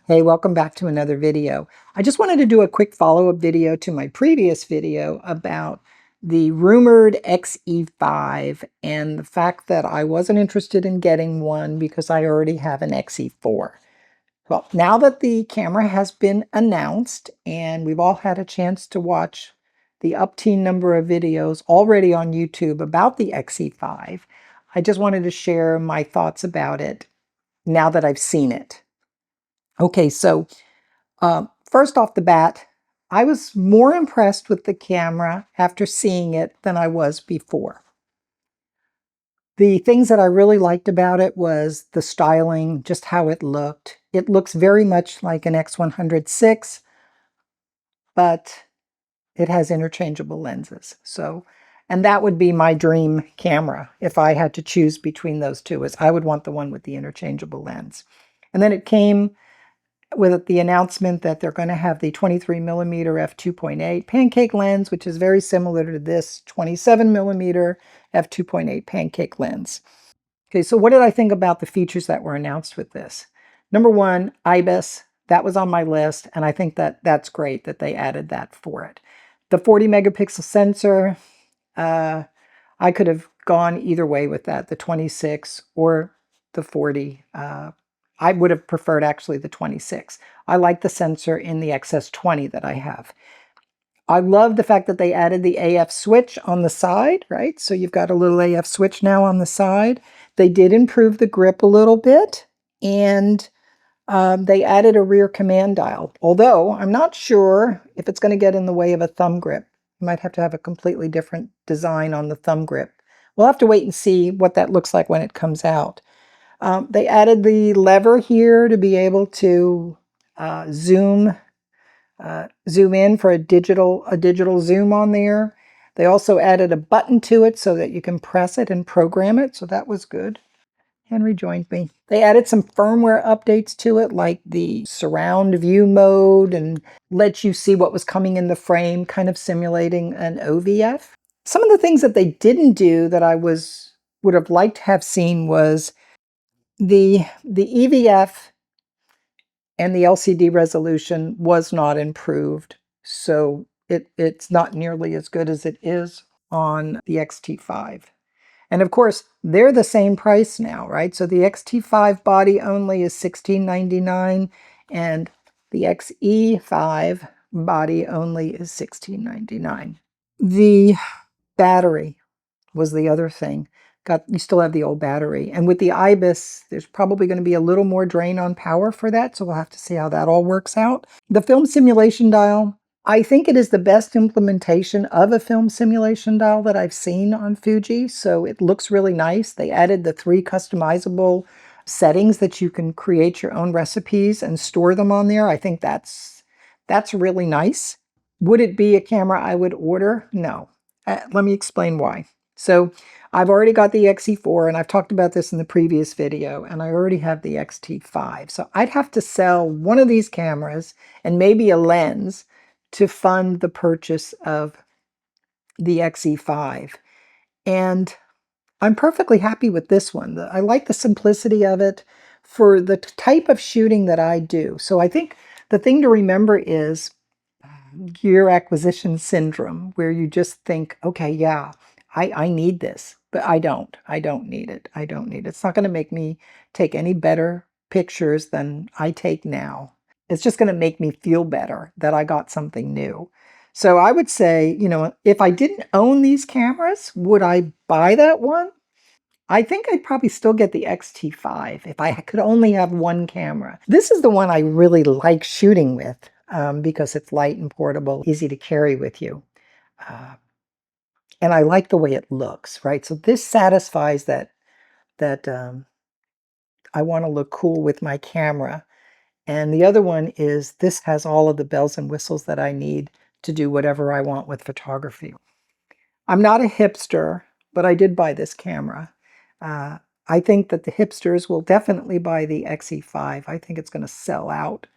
Hey, welcome back to another video. I just wanted to do a quick follow-up video to my previous video about the rumored X-E5 and the fact that I wasn't interested in getting one because I already have an X-E4. Well, now that the camera has been announced and we've all had a chance to watch the upteen number of videos already on YouTube about the X-E5, I just wanted to share my thoughts about it now that I've seen it. Okay, so first off the bat, I was more impressed with the camera after seeing it than I was before. The things that I really liked about it was the styling, just how it looked. It looks very much like an X100VI, but it has interchangeable lenses. And that would be my dream camera if I had to choose between those two, is I would want the one with the interchangeable lens. And then it came with the announcement that they're going to have the 23mm f2.8 pancake lens, which is very similar to this 27mm f2.8 pancake lens. Okay, so what did I think about the features that were announced with this? Number one, IBIS. That was on my list, and I think that that's great that they added that for it. The 40 megapixel sensor, I could have gone either way with that, the 26 or the 40. I would have preferred actually the 26. I like the sensor in the XS20 that I have. I love the fact that they added the AF switch on the side, right? So you've got a little AF switch now on the side. They did improve the grip a little bit, and they added a rear command dial. Although I'm not sure if it's going to get in the way of a thumb grip. You might have to have a completely different design on the thumb grip. We'll have to wait and see what that looks like when it comes out. They added the lever here to be able to zoom in for a digital zoom on there. They also added a button to it so that you can press it and program it, so that was good. Henry joined me. They added some firmware updates to it, like the surround view mode, and let you see what was coming in the frame, kind of simulating an OVF. Some of the things that they didn't do that I would have liked to have seen was the EVF and the LCD resolution was not improved, so it's not nearly as good as it is on the X-T5. And of course, they're the same price now, right? So the X-T5 body only is $16.99, and the X-E5 body only is $16.99. The battery was the other thing. You still have the old battery. And with the IBIS, there's probably going to be a little more drain on power for that, so we'll have to see how that all works out. The film simulation dial, I think it is the best implementation of a film simulation dial that I've seen on Fuji, so it looks really nice. They added the 3 customizable settings that you can create your own recipes and store them on there. I think that's really nice. Would it be a camera I would order? No. Let me explain why. So I've already got the X-E4, and I've talked about this in the previous video, and I already have the X-T5. So I'd have to sell one of these cameras and maybe a lens to fund the purchase of the X-E5. And I'm perfectly happy with this one. I like the simplicity of it for the type of shooting that I do. So I think the thing to remember is gear acquisition syndrome, where you just think, okay, yeah, I need this, but I don't need it. I don't need it. It's not going to make me take any better pictures than I take now. It's just going to make me feel better that I got something new. So I would say, you know, if I didn't own these cameras, would I buy that one? I think I'd probably still get the X-T5 if I could only have one camera. This is the one I really like shooting with because it's light and portable, easy to carry with you. And I like the way it looks, right? So this satisfies that I want to look cool with my camera. And the other one is this has all of the bells and whistles that I need to do whatever I want with photography. I'm not a hipster, but I did buy this camera. I think that the hipsters will definitely buy the X-E5. I think it's going to sell out,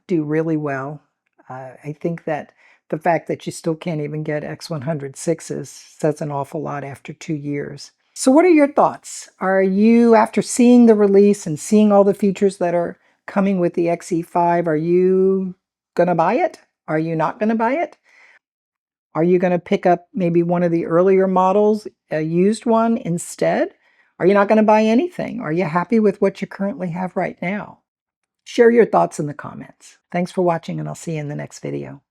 do really well. I think that the fact that you still can't even get X100VIs says an awful lot after 2 years. So what are your thoughts? Are you, after seeing the release and seeing all the features that are coming with the X-E5, are you going to buy it? Are you not going to buy it? Are you going to pick up maybe one of the earlier models, a used one instead? Are you not going to buy anything? Are you happy with what you currently have right now? Share your thoughts in the comments. Thanks for watching, and I'll see you in the next video.